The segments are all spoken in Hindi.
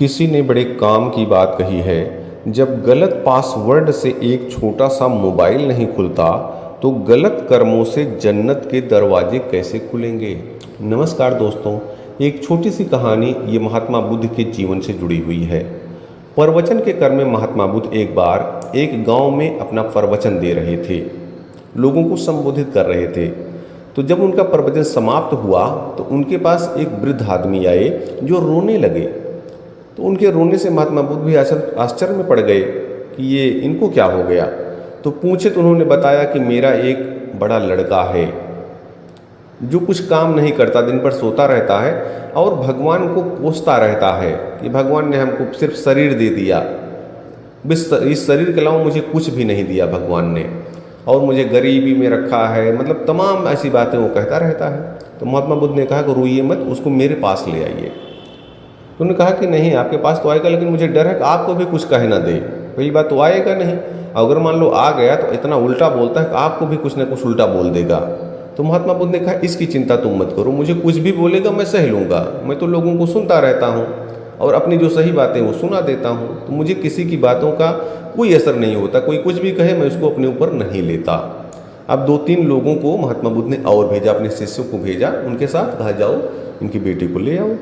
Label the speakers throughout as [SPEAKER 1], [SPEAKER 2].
[SPEAKER 1] किसी ने बड़े काम की बात कही है, जब गलत पासवर्ड से एक छोटा सा मोबाइल नहीं खुलता तो गलत कर्मों से जन्नत के दरवाजे कैसे खुलेंगे। नमस्कार दोस्तों, एक छोटी सी कहानी ये महात्मा बुद्ध के जीवन से जुड़ी हुई है। प्रवचन के क्रम में महात्मा बुद्ध एक बार एक गांव में अपना प्रवचन दे रहे थे, लोगों को संबोधित कर रहे थे। तो जब उनका प्रवचन समाप्त हुआ तो उनके पास एक वृद्ध आदमी आए जो रोने लगे। तो उनके रोने से महात्मा बुद्ध भी आश्चर्य में पड़ गए कि ये इनको क्या हो गया। तो पूछे तो उन्होंने बताया कि मेरा एक बड़ा लड़का है जो कुछ काम नहीं करता, दिन भर सोता रहता है और भगवान को कोसता रहता है कि भगवान ने हमको सिर्फ शरीर दे दिया, इस शरीर के अलावा मुझे कुछ भी नहीं दिया भगवान ने, और मुझे गरीबी में रखा है, मतलब तमाम ऐसी बातें वो कहता रहता है। तो महात्मा बुद्ध ने कहा कि रोइए मत, उसको मेरे पास ले आइए। तो उन्होंने कहा कि नहीं, आपके पास तो आएगा, लेकिन मुझे डर है कि आपको भी कुछ कहे ना दे। पहली बात तो आएगा नहीं, अगर मान लो आ गया तो इतना उल्टा बोलता है कि आपको भी कुछ ना कुछ उल्टा बोल देगा। तो महात्मा बुद्ध ने कहा इसकी चिंता तुम मत करो, मुझे कुछ भी बोलेगा मैं सह लूँगा, मैं तो लोगों को सुनता रहता हूँ और अपनी जो सही बातें वो सुना देता हूँ, तो मुझे किसी की बातों का कोई असर नहीं होता, कोई कुछ भी कहे मैं उसको अपने ऊपर नहीं लेता। अब 2-3 लोगों को महात्मा बुद्ध ने और भेजा, अपने शिष्यों को भेजा, उनके साथ कहा जाओ इनकी बेटी को ले आओ।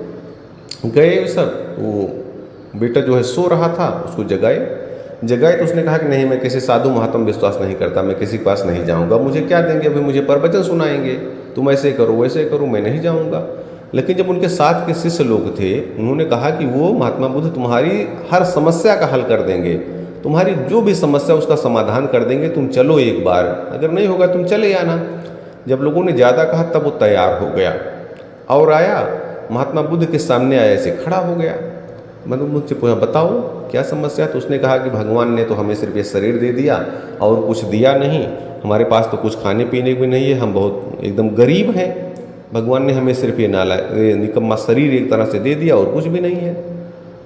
[SPEAKER 1] गए सब, वो बेटा जो है सो रहा था, उसको जगाए तो उसने कहा कि नहीं, मैं किसी साधु महात्मा विश्वास नहीं करता, मैं किसी के पास नहीं जाऊंगा, मुझे क्या देंगे, अभी मुझे प्रवचन सुनाएंगे, तुम ऐसे करो वैसे करो, मैं नहीं जाऊंगा। लेकिन जब उनके साथ के शिष्य लोग थे, उन्होंने कहा कि वो महात्मा बुद्ध तुम्हारी हर समस्या का हल कर देंगे, तुम्हारी जो भी समस्या उसका समाधान कर देंगे, तुम चलो एक बार, अगर नहीं होगा तुम चले आना। जब लोगों ने ज़्यादा कहा तब वो तैयार हो गया और आया, महात्मा बुद्ध के सामने आया, ऐसे खड़ा हो गया। मतलब मुझसे पूछा बताओ क्या समस्या। तो उसने कहा कि भगवान ने तो हमें सिर्फ ये शरीर दे दिया और कुछ दिया नहीं, हमारे पास तो कुछ खाने पीने भी नहीं है, हम बहुत एकदम गरीब हैं, भगवान ने हमें सिर्फ ये निकम्मा शरीर एक तरह से दे दिया और कुछ भी नहीं है।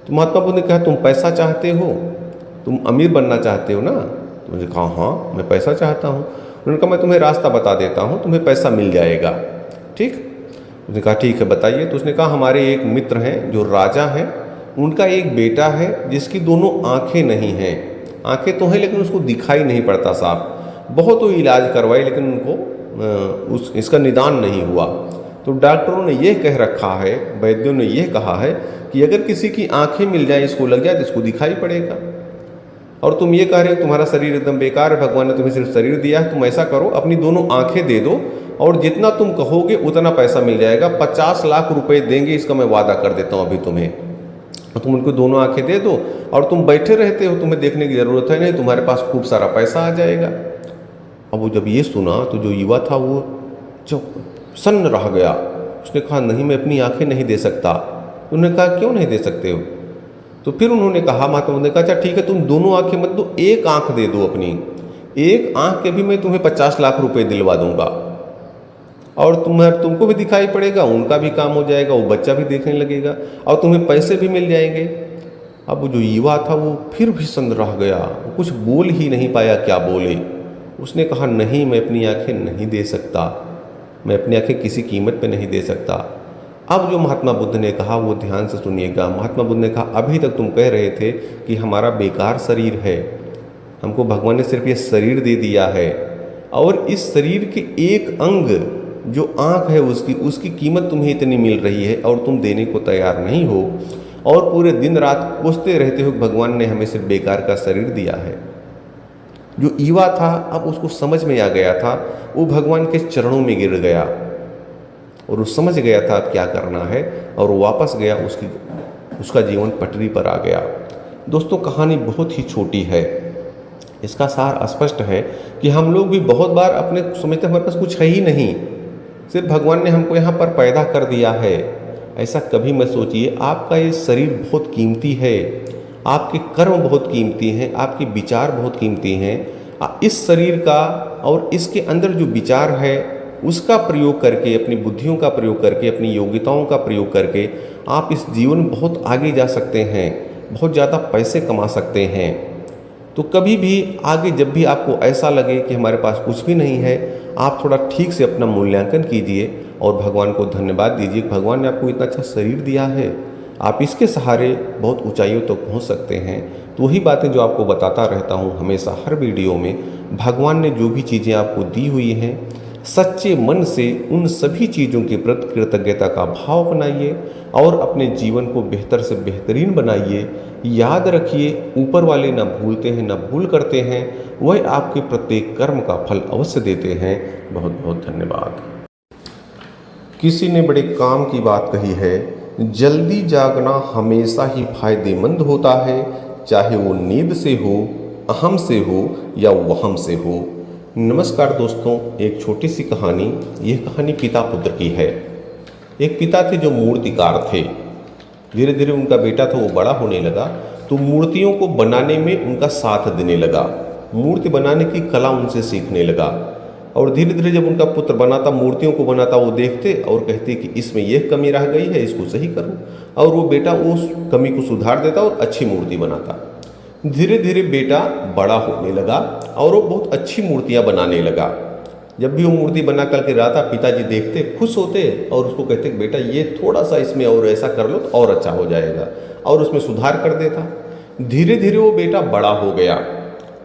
[SPEAKER 1] तो महात्मा बुद्ध ने कहा तुम पैसा चाहते हो, तुम अमीर बनना चाहते हो ना। तो मुझे कहा हाँ मैं पैसा चाहता हूँ। उन्होंने कहा मैं तुम्हें रास्ता बता देता हूँ, तुम्हें पैसा मिल जाएगा, ठीक। उसने कहा ठीक है बताइए। तो उसने कहा हमारे एक मित्र हैं जो राजा हैं, उनका एक बेटा है जिसकी दोनों आंखें नहीं हैं, आंखें तो हैं लेकिन उसको दिखाई नहीं पड़ता साफ, बहुत वो इलाज करवाए लेकिन उनको इसका निदान नहीं हुआ। तो डॉक्टरों ने यह कह रखा है, वैद्यों ने यह कहा है कि अगर किसी की आंखें मिल जाए, इसको लग जाए तो इसको दिखाई पड़ेगा, और तुम ये कह रहे हो तुम्हारा शरीर एकदम बेकार है, भगवान ने तुम्हें सिर्फ शरीर दिया है, तुम ऐसा करो अपनी दोनों आंखें दे दो और जितना तुम कहोगे उतना पैसा मिल जाएगा, 50 लाख रुपए देंगे, इसका मैं वादा कर देता हूँ अभी तुम्हें। और तुम उनको दोनों आंखें दे दो और तुम बैठे रहते हो, तुम्हें देखने की ज़रूरत है नहीं, तुम्हारे पास खूब सारा पैसा आ जाएगा। अब वो जब ये सुना तो जो युवा था वो सन्न रह गया। उसने कहा नहीं मैं अपनी आंखें नहीं दे सकता। उन्होंने कहा क्यों नहीं दे सकते हो। तो फिर उन्होंने कहा, महात्मा ने कहा अच्छा ठीक है तुम दोनों आंखें मत दो, एक आंख दे दो अपनी, एक आंख के भी मैं तुम्हें 50 लाख रुपए दिलवा दूंगा और तुमको भी दिखाई पड़ेगा, उनका भी काम हो जाएगा, वो बच्चा भी देखने लगेगा और तुम्हें पैसे भी मिल जाएंगे। अब वो जो युवा था वो फिर भी सन्न रह गया, वो कुछ बोल ही नहीं पाया क्या बोले। उसने कहा नहीं मैं अपनी आंखें नहीं दे सकता, मैं अपनी आंखें किसी कीमत पे नहीं दे सकता। अब जो महात्मा बुद्ध ने कहा वो ध्यान से सुनिएगा। महात्मा बुद्ध ने कहा अभी तक तुम कह रहे थे कि हमारा बेकार शरीर है, हमको भगवान ने सिर्फ ये शरीर दे दिया है और इस शरीर के एक अंग जो आँख है उसकी कीमत तुम्हें इतनी मिल रही है और तुम देने को तैयार नहीं हो और पूरे दिन रात कोसते रहते हो भगवान ने हमें सिर्फ बेकार का शरीर दिया है। जो युवा था अब उसको समझ में आ गया था, वो भगवान के चरणों में गिर गया और वो समझ गया था अब क्या करना है और वो वापस गया, उसका जीवन पटरी पर आ गया। दोस्तों कहानी बहुत ही छोटी है, इसका सार स्पष्ट है कि हम लोग भी बहुत बार अपने समझते हमारे पास कुछ है ही नहीं, सिर्फ भगवान ने हमको यहाँ पर पैदा कर दिया है। ऐसा कभी मत सोचिए, आपका ये शरीर बहुत कीमती है, आपके कर्म बहुत कीमती हैं, आपके विचार बहुत कीमती हैं। इस शरीर का और इसके अंदर जो विचार है उसका प्रयोग करके, अपनी बुद्धियों का प्रयोग करके, अपनी योग्यताओं का प्रयोग करके आप इस जीवन में बहुत आगे जा सकते हैं, बहुत ज़्यादा पैसे कमा सकते हैं। तो कभी भी आगे जब भी आपको ऐसा लगे कि हमारे पास कुछ भी नहीं है, आप थोड़ा ठीक से अपना मूल्यांकन कीजिए और भगवान को धन्यवाद दीजिए। भगवान ने आपको इतना अच्छा शरीर दिया है, आप इसके सहारे बहुत ऊंचाइयों तक पहुंच सकते हैं। तो वही बातें जो आपको बताता रहता हूं हमेशा हर वीडियो में, भगवान ने जो भी चीज़ें आपको दी हुई हैं, सच्चे मन से उन सभी चीज़ों के प्रति कृतज्ञता का भाव बनाइए और अपने जीवन को बेहतर से बेहतरीन बनाइए। याद रखिए, ऊपर वाले न भूलते हैं न भूल करते हैं, वह आपके प्रत्येक कर्म का फल अवश्य देते हैं। बहुत बहुत धन्यवाद। किसी ने बड़े काम की बात कही है, जल्दी जागना हमेशा ही फायदेमंद होता है, चाहे वो नींद से हो, अहम से हो या वहम से हो। नमस्कार दोस्तों, एक छोटी सी कहानी। यह कहानी पिता पुत्र की है। एक पिता थे जो मूर्तिकार थे। धीरे धीरे उनका बेटा था वो बड़ा होने लगा, तो मूर्तियों को बनाने में उनका साथ देने लगा, मूर्ति बनाने की कला उनसे सीखने लगा। और धीरे धीरे जब उनका पुत्र बनाता, मूर्तियों को बनाता, वो देखते और कहते कि इसमें यह कमी रह गई है, इसको सही करो। और वो बेटा उस कमी को सुधार देता और अच्छी मूर्ति बनाता। धीरे धीरे बेटा बड़ा होने लगा और वो बहुत अच्छी मूर्तियां बनाने लगा। जब भी वो मूर्ति बना करके रहा था, पिताजी देखते, खुश होते और उसको कहते कि बेटा ये थोड़ा सा इसमें और ऐसा कर लो तो और अच्छा हो जाएगा, और उसमें सुधार कर देता। धीरे धीरे वो बेटा बड़ा हो गया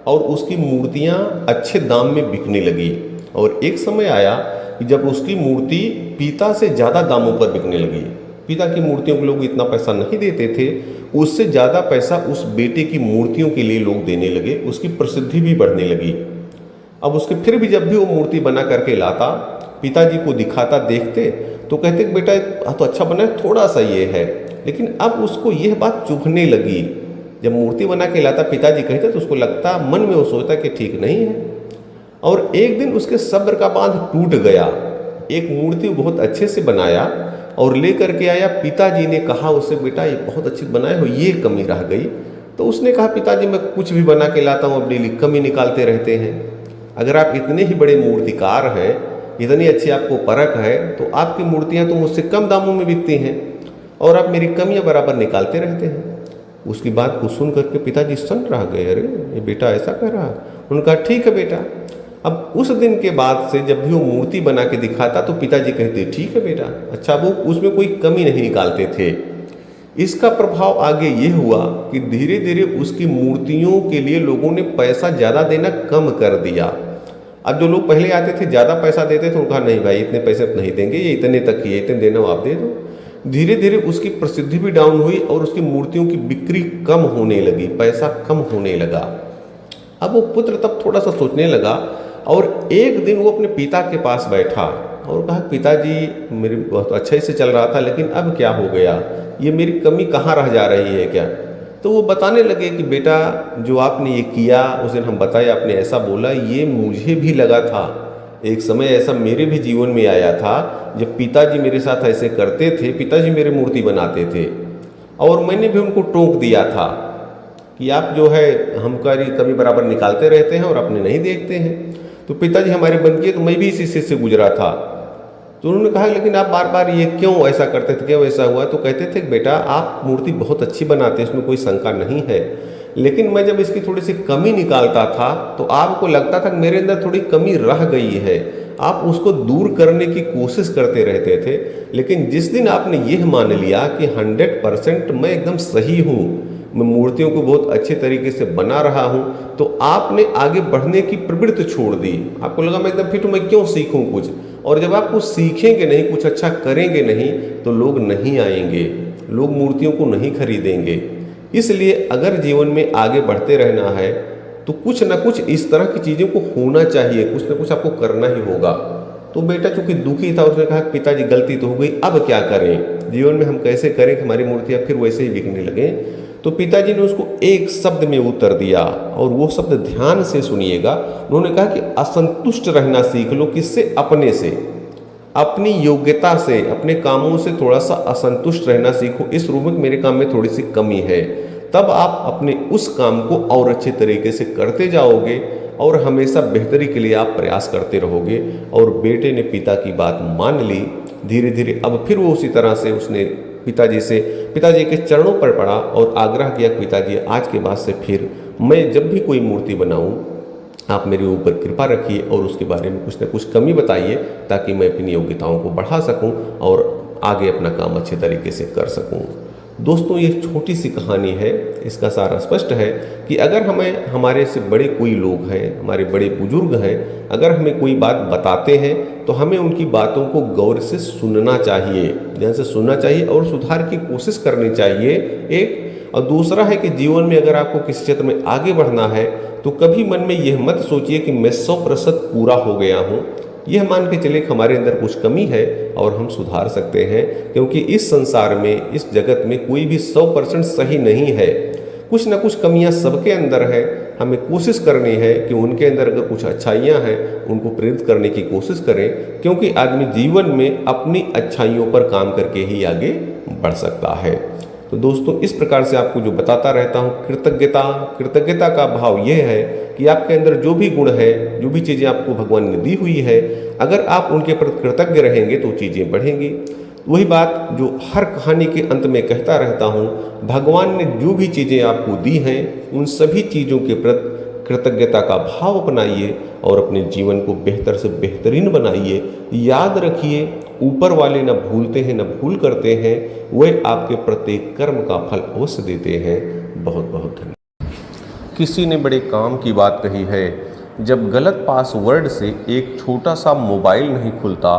[SPEAKER 1] और उसकी मूर्तियां अच्छे दाम में बिकने लगी। और एक समय आया कि जब उसकी मूर्ति पिता से ज़्यादा दामों पर बिकने लगी। पिता की मूर्तियों को लोग इतना पैसा नहीं देते थे, उससे ज़्यादा पैसा उस बेटे की मूर्तियों के लिए लोग देने लगे। उसकी प्रसिद्धि भी बढ़ने लगी। अब उसके फिर भी जब भी वो मूर्ति बना करके लाता, पिताजी को दिखाता, देखते तो कहते कि बेटा तो अच्छा बना है, थोड़ा सा ये है। लेकिन अब उसको यह बात चुभने लगी। जब मूर्ति बना के लाता, पिताजी कहते तो उसको लगता, मन में वो सोचता कि ठीक नहीं है। और एक दिन उसके सब्र का बांध टूट गया। एक मूर्ति बहुत अच्छे से बनाया और ले करके आया। पिताजी ने कहा उससे, बेटा ये बहुत अच्छी बनाए हो, ये कमी रह गई। तो उसने कहा, पिताजी मैं कुछ भी बना के लाता हूँ, अब डेली कमी निकालते रहते हैं। अगर आप इतने ही बड़े मूर्तिकार हैं, इतनी अच्छी आपको परख है, तो आपकी मूर्तियाँ तो मुझसे कम दामों में बिकती हैं और आप मेरी कमियाँ बराबर निकालते रहते हैं। उसकी बात को सुन करके पिताजी सन रह गए। अरे ये बेटा ऐसा कर रहा है। उन्होंने कहा ठीक है बेटा। अब उस दिन के बाद से जब भी वो मूर्ति बना के दिखाता तो पिताजी कहते ठीक है बेटा। अच्छा, वो उसमें कोई कमी नहीं निकालते थे। इसका प्रभाव आगे ये हुआ कि धीरे धीरे उसकी मूर्तियों के लिए लोगों ने पैसा ज़्यादा देना कम कर दिया। अब जो लोग पहले आते थे ज़्यादा पैसा देते थे, उन्होंने कहा नहीं भाई इतने पैसे नहीं देंगे, ये इतने तक ही है, इतने देना आप दे दो। धीरे धीरे उसकी प्रसिद्धि भी डाउन हुई और उसकी मूर्तियों की बिक्री कम होने लगी, पैसा कम होने लगा। अब वो पुत्र तब थोड़ा सा सोचने लगा और एक दिन वो अपने पिता के पास बैठा और कहा, पिताजी मेरे बहुत अच्छे से चल रहा था, लेकिन अब क्या हो गया, ये मेरी कमी कहाँ रह जा रही है क्या? तो वो बताने लगे कि बेटा जो आपने ये किया, उस दिन हम बताए, आपने ऐसा बोला, ये मुझे भी लगा था। एक समय ऐसा मेरे भी जीवन में आया था जब पिताजी मेरे साथ ऐसे करते थे। पिताजी मेरे मूर्ति बनाते थे और मैंने भी उनको टोक दिया था कि आप जो है हमारी कमी बराबर निकालते रहते हैं और अपने नहीं देखते हैं। तो पिताजी हमारे बन किए तो मैं भी इसी से गुजरा था। तो उन्होंने कहा लेकिन आप बार बार ये क्यों ऐसा करते थे, क्यों ऐसा हुआ? तो कहते थे कि बेटा आप मूर्ति बहुत अच्छी बनाते हैं, इसमें कोई शंका नहीं है, लेकिन मैं जब इसकी थोड़ी सी कमी निकालता था तो आपको लगता था कि मेरे अंदर थोड़ी कमी रह गई है, आप उसको दूर करने की कोशिश करते रहते थे। लेकिन जिस दिन आपने यह मान लिया कि 100% मैं एकदम सही हूँ, मैं मूर्तियों को बहुत अच्छे तरीके से बना रहा हूँ, तो आपने आगे बढ़ने की प्रवृत्ति छोड़ दी। आपको लगा मैं एकदम फिट हूँ, मैं क्यों सीखूँ कुछ। और जब आप कुछ सीखेंगे नहीं, कुछ अच्छा करेंगे नहीं, तो लोग नहीं आएंगे, लोग मूर्तियों को नहीं खरीदेंगे। इसलिए अगर जीवन में आगे बढ़ते रहना है तो कुछ ना कुछ इस तरह की चीज़ों को होना चाहिए, कुछ ना कुछ आपको करना ही होगा। तो बेटा चूंकि दुखी था, उसने कहा पिताजी गलती तो हो गई, अब क्या करें, जीवन में हम कैसे करें कि हमारी मूर्तियाँ फिर वैसे ही बिकने लगे। तो पिताजी ने उसको एक शब्द में उत्तर दिया और वो शब्द ध्यान से सुनिएगा। उन्होंने कहा कि असंतुष्ट रहना सीख लो। किससे? अपने से, अपनी योग्यता से, अपने कामों से थोड़ा सा असंतुष्ट रहना सीखो। इस रूप में मेरे काम में थोड़ी सी कमी है, तब आप अपने उस काम को और अच्छे तरीके से करते जाओगे और हमेशा बेहतरी के लिए आप प्रयास करते रहोगे। और बेटे ने पिता की बात मान ली। धीरे धीरे अब फिर वो उसी तरह से उसने पिताजी के चरणों पर पड़ा और आग्रह किया, पिताजी आज के बाद से फिर मैं जब भी कोई मूर्ति बनाऊं, आप मेरे ऊपर कृपा रखिए और उसके बारे में कुछ न कुछ कमी बताइए, ताकि मैं अपनी योग्यताओं को बढ़ा सकूं और आगे अपना काम अच्छे तरीके से कर सकूं। दोस्तों ये छोटी सी कहानी है, इसका सारा स्पष्ट है कि अगर हमें हमारे से बड़े कोई लोग हैं, हमारे बड़े बुजुर्ग हैं, अगर हमें कोई बात बताते हैं तो हमें उनकी बातों को गौर से सुनना चाहिए, ध्यान से सुनना चाहिए और सुधार की कोशिश करनी चाहिए एक। और दूसरा है कि जीवन में अगर आपको किसी क्षेत्र में आगे बढ़ना है तो कभी मन में यह मत सोचिए कि मैं 100% पूरा हो गया हूँ। यह मान के चले कि हमारे अंदर कुछ कमी है और हम सुधार सकते हैं, क्योंकि इस संसार में, इस जगत में कोई भी 100% सही नहीं है। कुछ ना कुछ कमियां सबके अंदर है। हमें कोशिश करनी है कि उनके अंदर अगर कुछ अच्छाइयां हैं उनको प्रेरित करने की कोशिश करें, क्योंकि आदमी जीवन में अपनी अच्छाइयों पर काम करके ही आगे बढ़ सकता है। तो दोस्तों इस प्रकार से आपको जो बताता रहता हूँ, कृतज्ञता का भाव यह है कि आपके अंदर जो भी गुण है, जो भी चीज़ें आपको भगवान ने दी हुई है, अगर आप उनके प्रति कृतज्ञ रहेंगे तो चीज़ें बढ़ेंगी। वही बात जो हर कहानी के अंत में कहता रहता हूँ, भगवान ने जो भी चीज़ें आपको दी हैं उन सभी चीज़ों के प्रति कृतज्ञता का भाव अपनाइए और अपने जीवन को बेहतर से बेहतरीन बनाइए। याद रखिए, ऊपर वाले न भूलते हैं न भूल करते हैं, वह आपके प्रत्येक कर्म का फल अवश्य देते हैं। बहुत बहुत धन्यवाद। किसी ने बड़े काम की बात कही है, जब गलत पासवर्ड से एक छोटा सा मोबाइल नहीं खुलता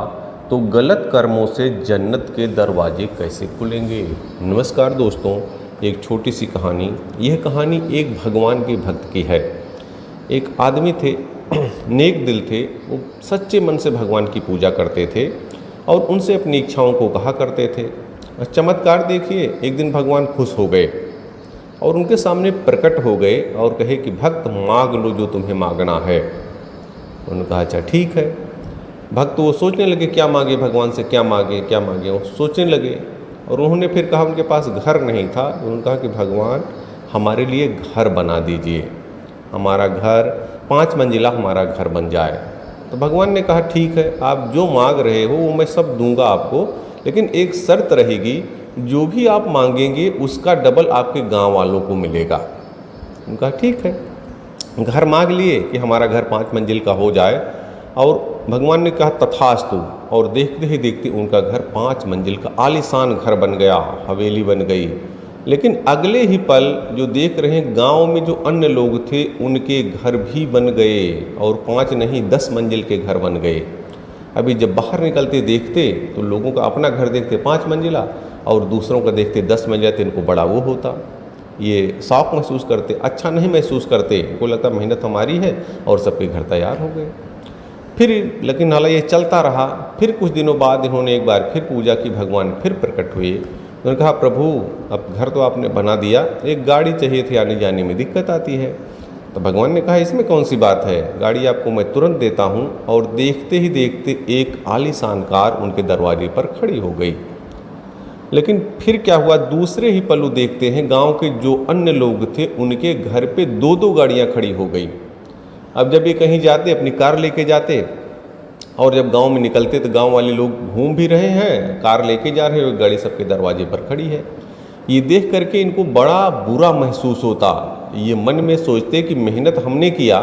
[SPEAKER 1] तो गलत कर्मों से जन्नत के दरवाजे कैसे खुलेंगे। नमस्कार दोस्तों, एक छोटी सी कहानी। यह कहानी एक भगवान के भक्त की है। एक आदमी थे, नेक दिल थे, वो सच्चे मन से भगवान की पूजा करते थे और उनसे अपनी इच्छाओं को कहा करते थे। चमत्कार देखिए, एक दिन भगवान खुश हो गए और उनके सामने प्रकट हो गए और कहे कि भक्त मांग लो जो तुम्हें मांगना है। उन्होंने कहा अच्छा ठीक है। भक्त वो सोचने लगे क्या मांगे भगवान से, क्या मांगे क्या मांगे, वो सोचने लगे और उन्होंने फिर कहा, उनके पास घर नहीं था, उन्होंने कहा कि भगवान हमारे लिए घर बना दीजिए, हमारा घर 5 मंजिला हमारा घर बन जाए। तो भगवान ने कहा ठीक है, आप जो मांग रहे हो वो मैं सब दूंगा आपको, लेकिन एक शर्त रहेगी, जो भी आप मांगेंगे उसका डबल आपके गांव वालों को मिलेगा। उनका ठीक है। घर मांग लिए कि हमारा घर 5 मंजिल का हो जाए और भगवान ने कहा तथास्तु, और देखते ही देखते उनका घर 5 मंजिल का आलीशान घर बन गया, हवेली बन गई। लेकिन अगले ही पल जो देख रहे हैं, गांव में जो अन्य लोग थे उनके घर भी बन गए और 5 नहीं 10 मंजिल के घर बन गए। अभी जब बाहर निकलते देखते तो लोगों का अपना घर देखते 5 मंजिला और दूसरों का देखते 10 मंजिला, तो इनको बड़ा वो होता, ये शौक महसूस करते, अच्छा नहीं महसूस करते, इनको लगता मेहनत हमारी है और सबके घर तैयार हो गए। फिर लेकिन हालांकि ये चलता रहा। फिर कुछ दिनों बाद इन्होंने एक बार फिर पूजा की, भगवान फिर प्रकट हुए। उन्होंने कहा प्रभु अब घर तो आपने बना दिया, एक गाड़ी चाहिए थी, आने जाने में दिक्कत आती है। तो भगवान ने कहा इसमें कौन सी बात है, गाड़ी आपको मैं तुरंत देता हूँ। और देखते ही देखते एक आलीशान कार उनके दरवाजे पर खड़ी हो गई। लेकिन फिर क्या हुआ, दूसरे ही पल देखते हैं गांव के जो अन्य लोग थे उनके घर पे 2-2 गाड़ियां खड़ी हो गई। अब जब ये कहीं जाते अपनी कार लेके जाते और जब गांव में निकलते तो गांव वाले लोग घूम भी रहे हैं, कार लेके जा रहे हैं, गाड़ी सबके दरवाजे पर खड़ी है। ये देख करके इनको बड़ा बुरा महसूस होता। ये मन में सोचते कि मेहनत हमने किया,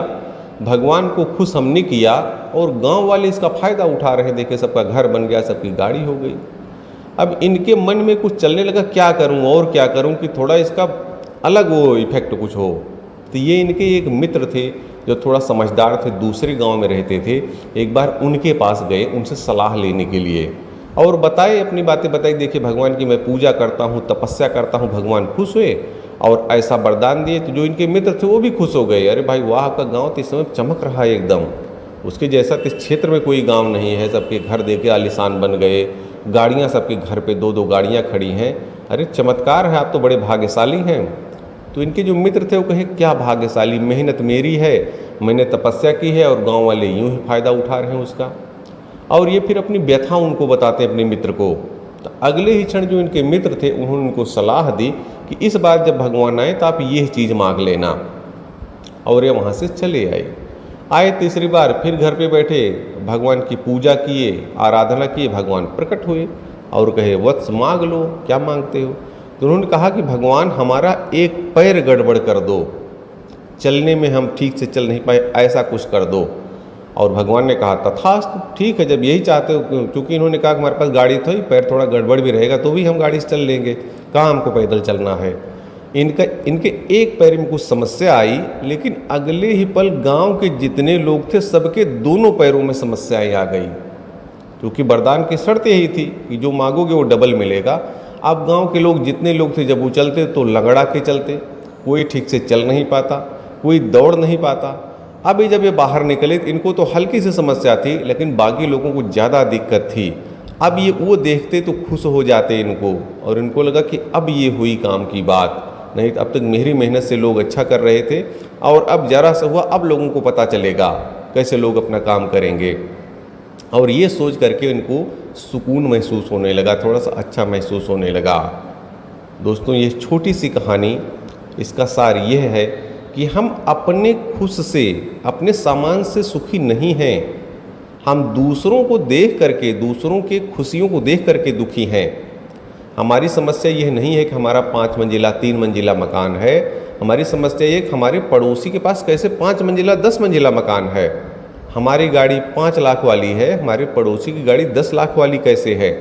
[SPEAKER 1] भगवान को खुश हमने किया और गांव वाले इसका फ़ायदा उठा रहे, देखे सबका घर बन गया, सबकी गाड़ी हो गई। अब इनके मन में कुछ चलने लगा, क्या करूं और क्या करूं कि थोड़ा इसका अलग वो इफेक्ट कुछ हो। तो ये इनके एक मित्र थे जो थोड़ा समझदार थे, दूसरे गांव में रहते थे। एक बार उनके पास गए उनसे सलाह लेने के लिए और बताए, अपनी बातें बताई, देखिए भगवान की मैं पूजा करता हूँ, तपस्या करता हूँ, भगवान खुश हुए और ऐसा वरदान दिए। तो जो इनके मित्र थे वो भी खुश हो गए, अरे भाई वाह, आपका गाँव तो इस समय चमक रहा है एकदम, उसके जैसा इस क्षेत्र में कोई गाँव नहीं है, सबके घर देखे आलीशान बन गए, गाड़ियाँ सबके घर पे 2-2 गाड़ियाँ खड़ी हैं, अरे चमत्कार है, आप तो बड़े भाग्यशाली हैं। तो इनके जो मित्र थे वो कहे क्या भाग्यशाली, मेहनत मेरी है, मैंने तपस्या की है और गांव वाले यूं ही फ़ायदा उठा रहे हैं उसका। और ये फिर अपनी व्यथा उनको बताते हैं अपने मित्र को। तो अगले ही क्षण जो इनके मित्र थे उन्होंने उनको सलाह दी कि इस बार जब भगवान आए तो आप ये चीज़ मांग लेना। और ये वहाँ से चले आए। तीसरी बार फिर घर पे बैठे, भगवान की पूजा किए, आराधना किए, भगवान प्रकट हुए और कहे वत्स मांग लो, क्या मांगते हो। तो उन्होंने कहा कि भगवान हमारा एक पैर गड़बड़ कर दो, चलने में हम ठीक से चल नहीं पाए, ऐसा कुछ कर दो। और भगवान ने कहा तथास्तु, ठीक है, जब यही चाहते हो, क्योंकि इन्होंने कहा कि हमारे पास गाड़ी तो ही, पैर थोड़ा गड़बड़ भी रहेगा तो भी हम गाड़ी से चल लेंगे, काम को पैदल चलना है। इनके एक पैर में कुछ समस्या आई, लेकिन अगले ही पल गांव के जितने लोग थे सबके दोनों पैरों में समस्याएं आ गई, क्योंकि वरदान की शर्त यही थी कि जो मांगोगे वो डबल मिलेगा। अब गांव के लोग जितने लोग थे जब वो चलते तो लगड़ा के चलते, कोई ठीक से चल नहीं पाता, कोई दौड़ नहीं पाता। अभी जब ये बाहर निकले तो इनको तो हल्की सी समस्या थी, लेकिन बाकी लोगों को ज़्यादा दिक्कत थी। अब ये वो देखते तो खुश हो जाते इनको, और इनको लगा कि अब ये हुई काम की बात, नहीं तो अब तक मेरी मेहनत से लोग अच्छा कर रहे थे, और अब जरा सा हुआ, अब लोगों को पता चलेगा कैसे लोग अपना काम करेंगे। और ये सोच करके इनको सुकून महसूस होने लगा, थोड़ा सा अच्छा महसूस होने लगा। दोस्तों, ये छोटी सी कहानी, इसका सार यह है कि हम अपने खुश से, अपने सामान से सुखी नहीं हैं। हम दूसरों को देख करके, दूसरों के खुशियों को देख करके दुखी हैं। हमारी समस्या यह नहीं है कि हमारा 5 मंजिला 3 मंजिला मकान है। हमारी समस्या ये कि हमारे पड़ोसी के पास कैसे 5 मंजिला 10 मंजिला मकान है। हमारी गाड़ी 5 लाख वाली है, हमारे पड़ोसी की गाड़ी 10 लाख वाली कैसे है।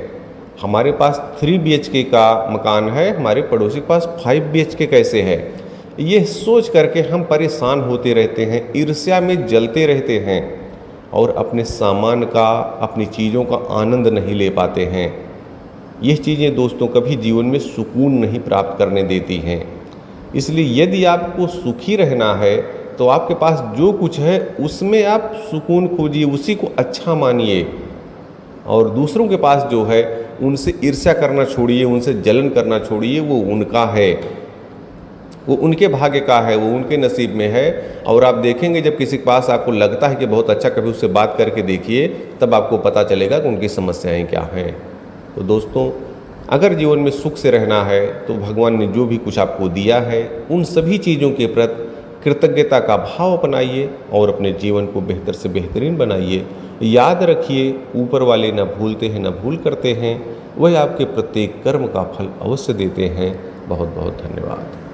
[SPEAKER 1] हमारे पास 3 BHK का मकान है, हमारे पड़ोसी के पास 5 BHK कैसे है। ये सोच करके हम परेशान होते रहते हैं, ईर्ष्या में जलते रहते हैं, और अपने सामान का, अपनी चीज़ों का आनंद नहीं ले पाते हैं। ये चीज़ें दोस्तों कभी जीवन में सुकून नहीं प्राप्त करने देती हैं। इसलिए यदि आपको सुखी रहना है तो आपके पास जो कुछ है उसमें आप सुकून खोजिए, उसी को अच्छा मानिए, और दूसरों के पास जो है उनसे ईर्ष्या करना छोड़िए, उनसे जलन करना छोड़िए। वो उनका है, वो उनके भाग्य का है, वो उनके नसीब में है। और आप देखेंगे जब किसी के पास आपको लगता है कि बहुत अच्छा, कभी उससे बात करके देखिए, तब आपको पता चलेगा कि उनकी समस्याएं क्या हैं। तो दोस्तों, अगर जीवन में सुख से रहना है तो भगवान ने जो भी कुछ आपको दिया है उन सभी चीज़ों के प्रति कृतज्ञता का भाव अपनाइए और अपने जीवन को बेहतर से बेहतरीन बनाइए। याद रखिए, ऊपर वाले न भूलते हैं न भूल करते हैं, वह आपके प्रत्येक कर्म का फल अवश्य देते हैं। बहुत बहुत धन्यवाद।